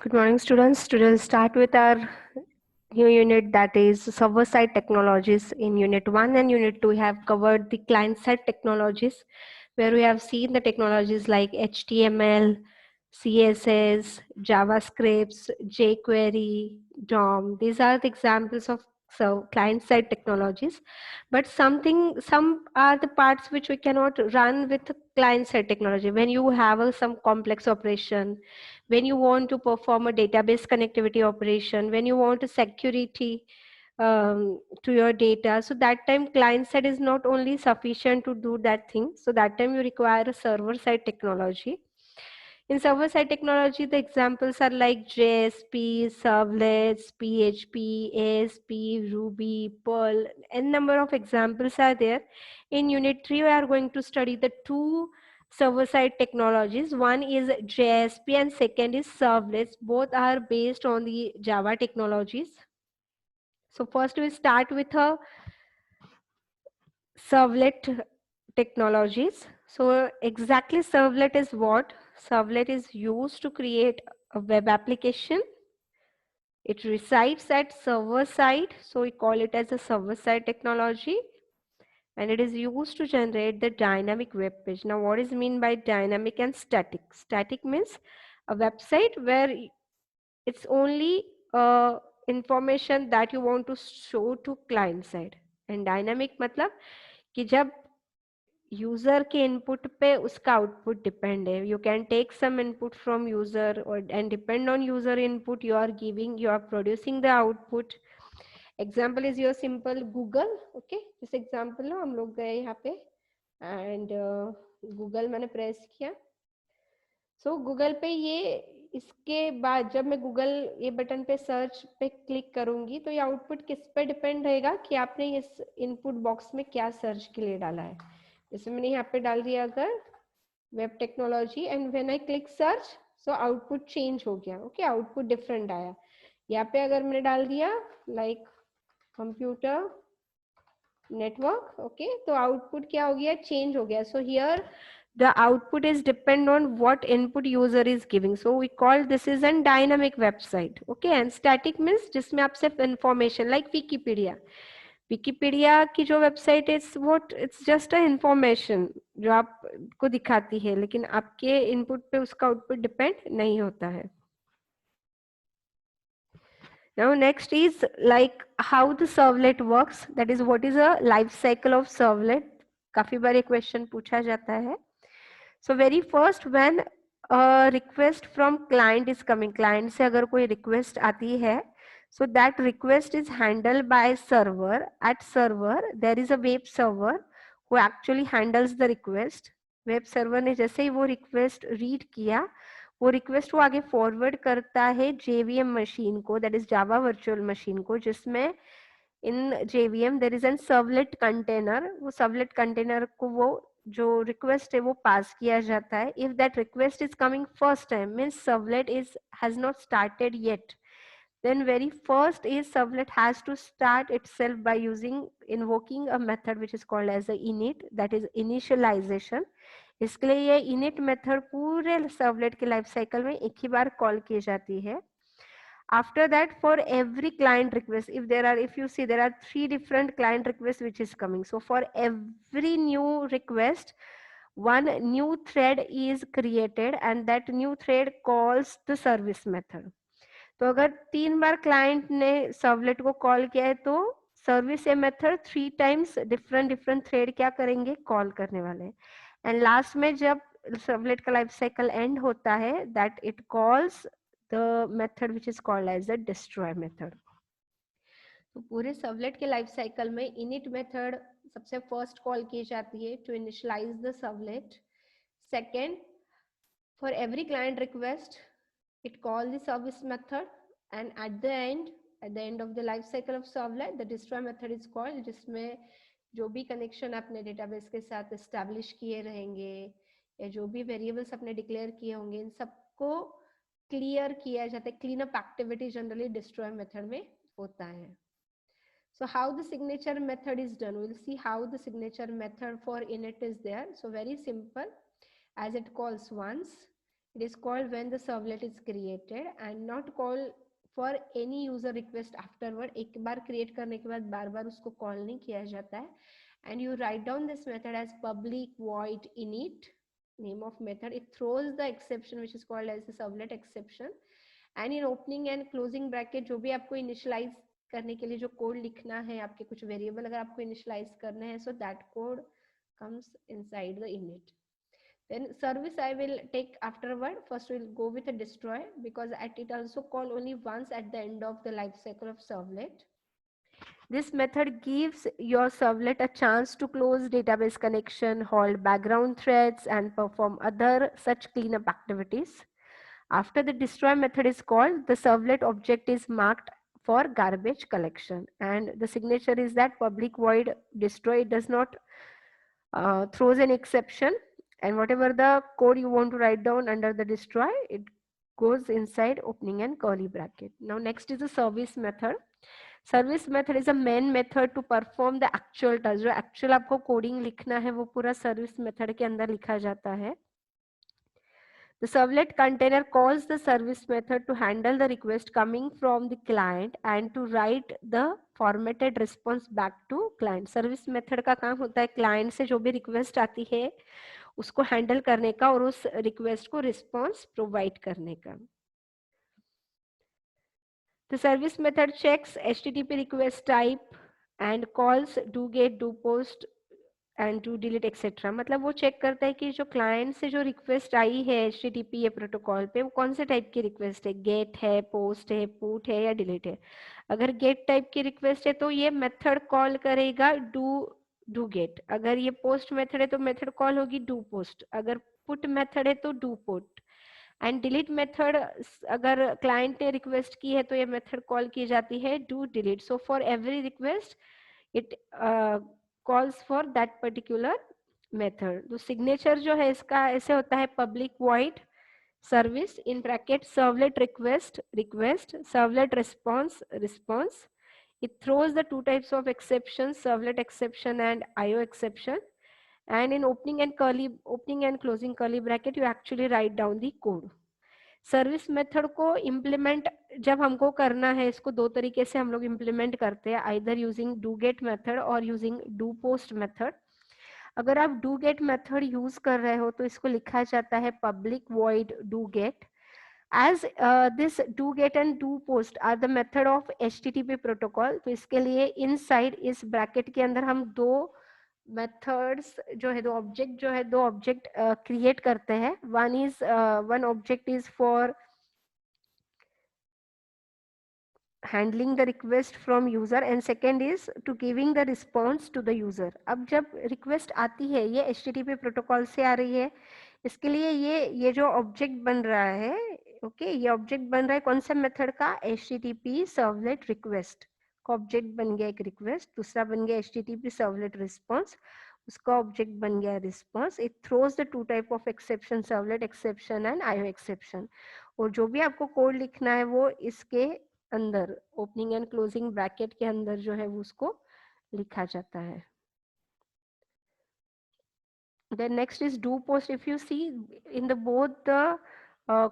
Good morning, students. Today we'll start with our new unit, that is server-side technologies. In Unit 1 and Unit 2, we have covered the client-side technologies, where we have seen the technologies like HTML, CSS, JavaScript, jQuery, DOM. These are the examples of client-side technologies. But some are the parts which we cannot run with client-side technology. When you have some complex operation, when you want to perform a database connectivity operation, when you want a security to your data, so that time client side is not only sufficient to do that thing, so that time you require a server side technology. In server side technology, the examples are like JSP, servlets, PHP, ASP, Ruby, Perl, n number of examples are there. In Unit 3, we are going to study the two server-side technologies. One is JSP and second is servlets. Both are based on the Java technologies. So first we start with a servlet technologies. So exactly servlet is what? Servlet is used to create a web application. It resides at server side, so we call it as a server side technology. And it is used to generate the dynamic web page. Now, what is mean by dynamic and static? Static means a website where it's only information that you want to show to client side. And dynamic मतलब कि जब user के input पे उसका output depend है. You can take some input from user और and depend on user input you are producing the output. Example is your simple Google. Okay, जिस example लो हम लोग गए यहाँ पे एंड गूगल मैंने प्रेस किया. सो गूगल पे ये इसके बाद जब मैं गूगल ये बटन पे सर्च पे क्लिक करूंगी तो ये आउटपुट किस पे डिपेंड रहेगा कि आपने इस इनपुट बॉक्स में क्या सर्च के लिए डाला है. जैसे मैंने यहाँ पे डाल दिया अगर web technology and when I click search so output change हो गया. ओके, आउटपुट डिफरेंट आया. यहाँ पे अगर मैंने डाल दिया लाइक कंप्यूटर नेटवर्क, ओके, तो आउटपुट क्या हो गया? चेंज हो गया. So here the output is depend on what input user is giving, so we call this is an dynamic website. Okay, and static means जिसमें आप सिर्फ information like wikipedia. विकिपीडिया की जो वेबसाइट है इट्स जस्ट अ इंफॉर्मेशन जो आपको दिखाती है, लेकिन आपके इनपुट पे उसका आउटपुट डिपेंड नहीं होता है. Now next is like how the servlet works, that is what is a life cycle of servlet. काफी बार ये क्वेश्चन पूछा जाता है. So very first when a request from client is coming, client से अगर कोई request आती है, so that request is handled by server. At server there is a web server who actually handles the request. Web server ने जैसे ही वो request read किया, वो रिक्वेस्ट वो आगे फॉरवर्ड करता है JVM मशीन को, that is Java virtual machine को, जिसमें in JVM there is an servlet container. वो सर्वलेट कंटेनर को वो जो रिक्वेस्ट है वो पास किया जाता है. If that request is coming first time means servlet is has not started yet, then very first is servlet has to start itself by invoking a method which is called as a init, that is initialization. इसके लिए ये init method पूरे servlet के life cycle में एक ही बार call की जाती है. After that, for every client request, if you see there are 3 different client requests which is coming, so for every new request one new thread is created and that new thread calls the service method. तो अगर 3 बार client ने servlet को call किया है तो service a method 3 times different thread क्या करेंगे? Call करने वाले हैं. एंड लास्ट में जब सर्वलेट का लाइफ साइकिल एंड होता है that it calls the method which is called as the destroy method. तो पूरे सर्वलेट के लाइफ साइकिल में इनिट मेथड सबसे फर्स्ट कॉल की जाती है to initialize the servlet. Second, for every client request it call the service method, and at the end of the life cycle of servlet the destroy method is called, जिसमें जो भी connection अपने database के साथ establish किए रहेंगे या जो भी वेरिएबल्स अपने डिक्लेयर किए होंगे इन सबको क्लियर किया जाता है. Clean up activity generally destroy method में होता है. So how the signature method is done, we'll see how the signature method for init is there. So very simple, as it calls once It is called when the servlet is created and not call for any user request afterward. एक बार create करने के बाद बार बार उसको call नहीं किया जाता है. And you write down this method as public void init, name of method. It throws the exception which is called as the servlet exception. And in opening and closing bracket जो भी आपको initialize करने के लिए जो code लिखना है, आपके कुछ वेरिएबल अगर आपको इनिशियलाइज करने हैं, so that code comes inside the init. Then service I will take afterward. First we'll go with a destroy because it also call only once at the end of the life cycle of servlet. This method gives your servlet a chance to close database connection, hold background threads, and perform other such cleanup activities. After the destroy method is called, the servlet object is marked for garbage collection, and the signature is that public void destroy. It does not throws an exception, and whatever the code you want to write down under the destroy, it goes inside opening and curly bracket. Now next is the service method. Service method is a main method to perform the actual task. जो actual आपको coding लिखना है वो पूरा service method के अंदर लिखा जाता है. The servlet container calls the service method to handle the request coming from the client and to write the formatted response back to client. Service method का काम होता है client से जो भी request आती है उसको handle करने का और उस request को response provide करने का. The service method checks HTTP request type and calls do get, do post and to delete etc. मतलब वो चेक करता है कि जो क्लाइंट से जो रिक्वेस्ट आई है HTTP या प्रोटोकॉल पे वो कौन से टाइप की रिक्वेस्ट है, गेट है, पोस्ट है, पुट है या डिलीट है. अगर गेट टाइप की रिक्वेस्ट है तो ये मेथड कॉल करेगा डू गेट. अगर ये पोस्ट मेथड है तो मेथड कॉल होगी डू पोस्ट. अगर पुट मेथड है तो do put. And delete method अगर क्लाइंट ने रिक्वेस्ट की है तो ये मेथड कॉल की जाती है do delete. So for every request it calls for that particular method. तो signature जो है इसका ऐसे होता है public void service in bracket servlet request request servlet response response. It throws the two types of exceptions, servlet exception and IO exception. And in opening and closing curly bracket you actually write down the code. Service method को implement जब हमको करना है, इसको दो तरीके से हम लोग इम्प्लीमेंट करते हैं, either using do get method और यूजिंग डू पोस्ट मेथड. अगर आप डू गेट मेथड यूज कर रहे हो तो इसको लिखा जाता है public void do get. as this do get and do post are the method of HTTP protocol. तो इसके लिए इनसाइड इस ब्रैकेट के अंदर हम दो मेथड्स जो है, दो ऑब्जेक्ट क्रिएट करते हैं. One object is for handling the request from user and second is to giving the response to the user. अब जब request आती है ये HTTP प्रोटोकॉल से आ रही है, इसके लिए ये जो ऑब्जेक्ट बन रहा है, ओके, ये ऑब्जेक्ट बन रहा है कौन सा मेथड का, HTTP सर्वलेट रिक्वेस्ट का ऑब्जेक्ट बन गया एक रिक्वेस्ट. दूसरा बन गया HTTP सर्वलेट रिस्पॉन्स, उसका ऑब्जेक्ट बन गया response. It throws the two type of exception, servlet exception and IO exception. और जो भी आपको कोड लिखना है वो इसके अंदर ओपनिंग एंड क्लोजिंग ब्रैकेट के अंदर जो है वो उसको लिखा जाता है. Then next is do post. If you see in the both the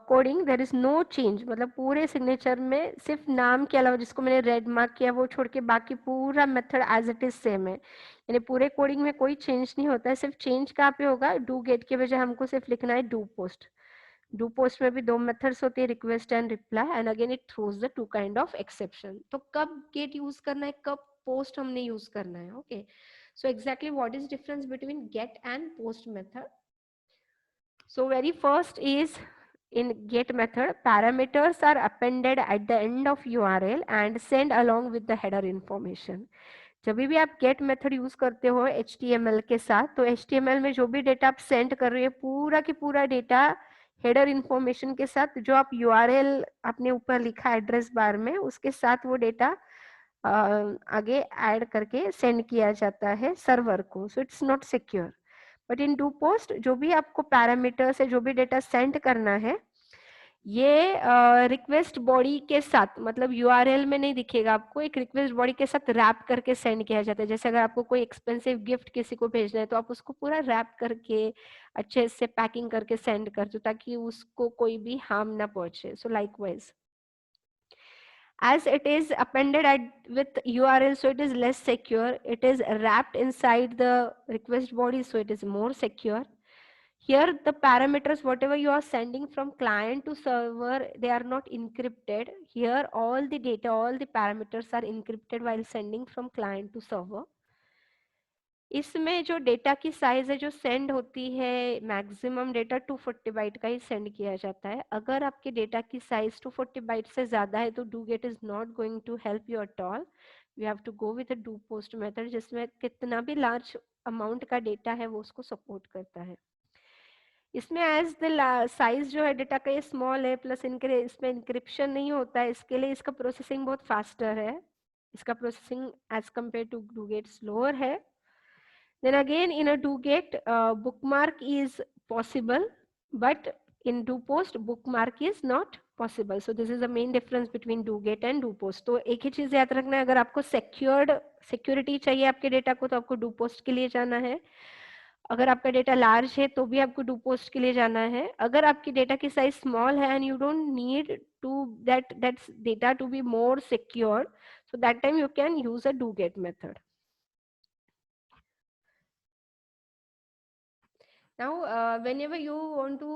coding there is no change. मतलब पूरे सिग्नेचर में सिर्फ नाम के अलावा जिसको मैंने रेड मार्क किया वो छोड़ के बाकी पूरा method as it is same है. यानी पूरे कोडिंग में कोई चेंज नहीं होता है. सिर्फ चेंज कहाँ पे होगा, डू गेट के बजाय हमको सिर्फ लिखना है डू पोस्ट. डू पोस्ट में भी दो मेथड्स होते हैं, request and reply, and again it throws the two kind of exception. तो कब गेट यूज करना है, कब पोस्ट हमने यूज करना है. Okay, so exactly what is difference between get and post method? So very first is in get method parameters are appended at the end of URL and sent along with the header information. जब भी आप get method use करते हो HTML के साथ, तो HTML में जो भी डेटा आप सेंड कर रहे हो पूरा की पूरा डेटा हेडर इंफॉर्मेशन के साथ, जो आप URL अपने ऊपर लिखा एड्रेस बार में उसके साथ वो डेटा आगे ऐड करके सेंड किया जाता है सर्वर को. So it's not secure. But in do post जो भी आपको पैरामीटर्स है, जो भी डेटा सेंड करना है, ये रिक्वेस्ट बॉडी के साथ, मतलब यूआरएल में नहीं दिखेगा आपको, एक रिक्वेस्ट बॉडी के साथ रैप करके सेंड किया जाता है। जैसे अगर आपको कोई एक्सपेंसिव गिफ्ट किसी को भेजना है तो आप उसको पूरा रैप करके अच्छे से पैकिंग करके सेंड कर दो ताकि उसको कोई भी हार्म ना पहुंचे। सो likewise as it is appended with URL, so it is less secure. It is wrapped inside the request body, so it is more secure. Here the parameters, whatever you are sending from client to server, they are not encrypted. Here all the data, all the parameters are encrypted while sending from client to server. इसमें जो data की size है जो send होती है, maximum data 240 bite का ही send किया जाता है। अगर आपके डेटा की साइज 240 बाइट से ज्यादा है तो do get is not going to help you at all. We have to go with do post method जिसमें कितना भी लार्ज अमाउंट का डेटा है वो उसको सपोर्ट करता है। इसमें एज द साइज जो है डेटा का ये स्मॉल है, प्लस इसमें इंक्रिप्शन नहीं होता है, इसके लिए इसका प्रोसेसिंग बहुत फास्टर है। इसका processing as compared to do get slower है। Then again in a DoGet, bookmark is possible, but in DoPost bookmark is not possible. So this is the main difference between DoGet and DoPost. तो एक ही चीज याद रखना है, अगर आपको security चाहिए आपके डेटा को तो आपको DoPost के लिए जाना है। अगर आपका डेटा लार्ज है तो भी आपको DoPost के लिए जाना है। अगर आपकी डेटा की साइज स्मॉल है and you don't need to that data to be more secure, so that time you can use a DoGet method. Now, whenever you want to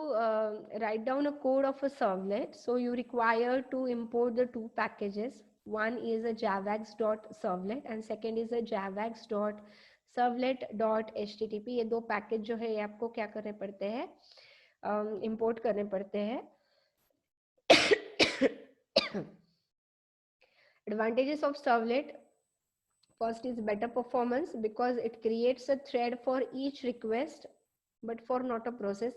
write down a code of a servlet, so you require to import the two packages. One is a javax.servlet and second is a javax.servlet.http. ये दो package जो है ये आपको क्या करने पड़ते हैं, import करने पड़ते हैं. Advantages of servlet. First is better performance because it creates a thread for each request. But for not a process.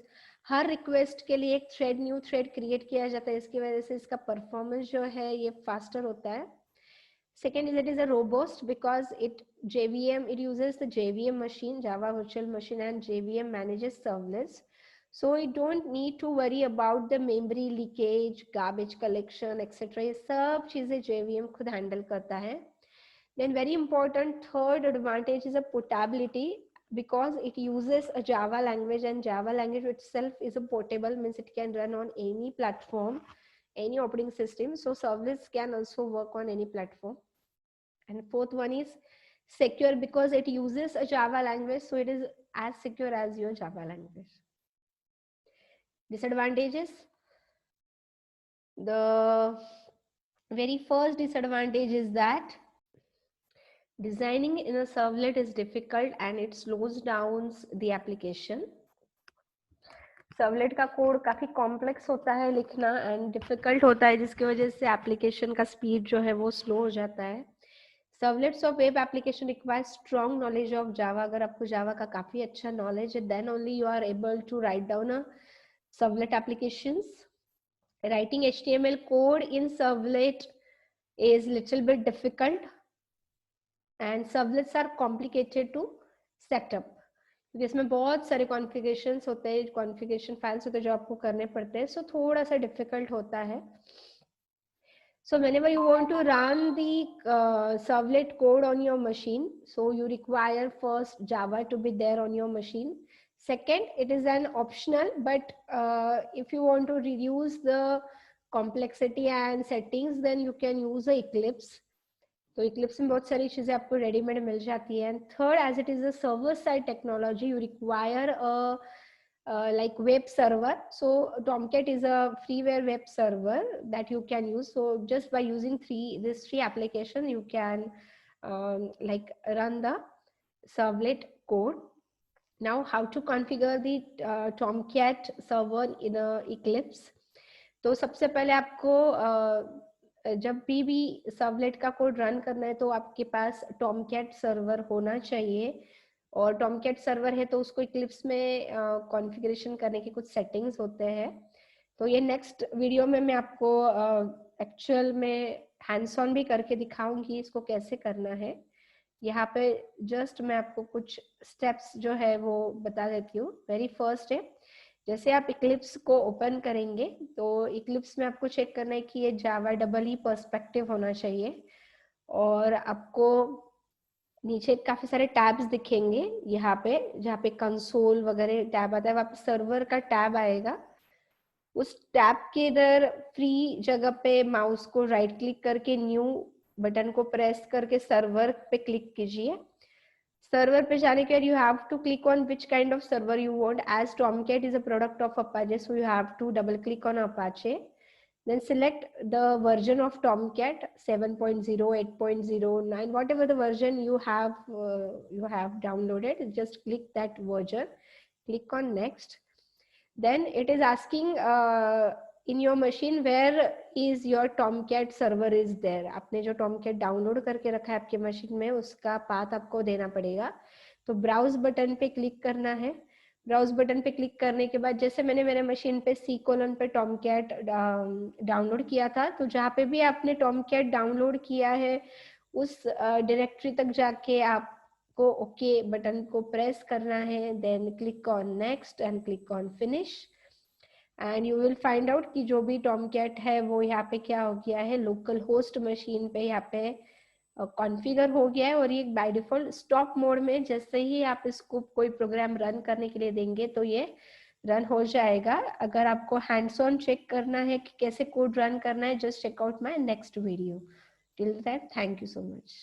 Her request के लिए एक थ्रेड, न्यू थ्रेड क्रिएट किया जाता है, इसकी वजह से इसका परफॉर्मेंस जो है ये फास्टर होता है. Second is it is a robust because it JVM, it uses the JVM machine, Java Virtual Machine, and JVM manages servlets. So you don't need to worry about the memory leakage, garbage collection, etc. ये सब चीजें JVM खुद handle करता है. Then very important third advantage is a portability because it uses a Java language and Java language itself is a portable, means it can run on any platform, any operating system. So servlets can also work on any platform. And fourth one is secure because it uses a Java language, so it is as secure as your Java language. Disadvantages. The very first disadvantage is that designing in a servlet is difficult and it slows down the application. Servlet का code काफी complex होता है लिखना and difficult होता है जिसकी वजह से एप्लीकेशन का स्पीड जो है वो स्लो हो जाता है. Servlets of web application require strong knowledge of Java. अगर आपको जावा का काफी अच्छा नॉलेज है then only you are able to write down a servlet applications. Writing HTML code in servlet is little bit difficult and servlets are complicated to set up. क्योंकि इसमें बहुत सारे कॉन्फ़िगरेशंस होते हैं, कॉन्फ़िगरेशन फाइल्स होते हैं जो आपको करने पड़ते हैं, सो थोड़ा सा डिफिकल्ट होता है. So whenever you want to run the servlet code on your machine, so you require first Java to be there on your machine. Second, it is an optional, but if you want to reduce the complexity and settings, then you can use a Eclipse. तो Eclipse में बहुत सारी चीजें आपको readymade मिल जाती है. And third, as it is a server side technology, you require like web server. So Tomcat is a freeware web server that you can use. So just by using these three applications, you can like run the servlet code. Now, how to configure the Tomcat server in a Eclipse? तो सबसे पहले आपको जब भी servlet का code run करना है तो आपके पास टॉमकैट सर्वर होना चाहिए. और टॉमकैट सर्वर है तो उसको इक्लिप्स में कॉन्फ़िगरेशन करने के कुछ सेटिंग्स होते हैं. तो ये नेक्स्ट वीडियो में मैं आपको एक्चुअल में हैंड्स ऑन भी करके दिखाऊंगी इसको कैसे करना है. यहाँ पे जस्ट मैं आपको कुछ स्टेप्स जो है वो बता देती हूँ. वेरी फर्स्ट है जैसे आप इक्लिप्स को ओपन करेंगे तो इक्लिप्स में आपको चेक करना है कि ये जावा डबल ई पर्सपेक्टिव होना चाहिए, और आपको नीचे काफी सारे टैब्स दिखेंगे यहाँ पे, जहाँ पे कंसोल वगैरह टैब आता है, वहाँ पे सर्वर का टैब आएगा। उस टैब के इधर फ्री जगह पे माउस को राइट क्लिक करके न्यू बटन को प्रेस करके सर्वर पे क्लिक कीजिए। सर्वर पे जाने के बाद you have to click on which kind of server you want. As Tomcat is a product of Apache, so you have to double click on Apache. Then select the version of Tomcat 7.0, 8.0, 9, whatever the version you have downloaded. Just click that version. Click on next. Then it is asking in your machine where is your Tomcat server is there. आपने जो Tomcat download करके रखा है आपके machine में उसका path आपको देना पड़ेगा। तो ब्राउज बटन पे क्लिक करना है। ब्राउज बटन पे क्लिक करने के बाद जैसे मैंने मेरे मशीन पे C:* पे Tomcat डाउनलोड किया था, तो जहाँ पे भी आपने Tomcat डाउनलोड किया है उस डायरेक्टरी तक जाके आप को ओके बटन को प्रेस करना है। Then click on next and click on finish, and you will find out कि जो भी टॉमकैट है वो यहाँ पे क्या हो गया है, लोकल होस्ट मशीन पे यहाँ पे कॉन्फ़िगर हो गया है। और ये बाय डिफॉल्ट स्टॉप मोड में जैसे ही आप इसको कोई प्रोग्राम रन करने के लिए देंगे तो ये रन हो जाएगा। अगर आपको हैंड्स ऑन चेक करना है कि कैसे कोड रन करना है, just check out my next video. Till that, thank you so much.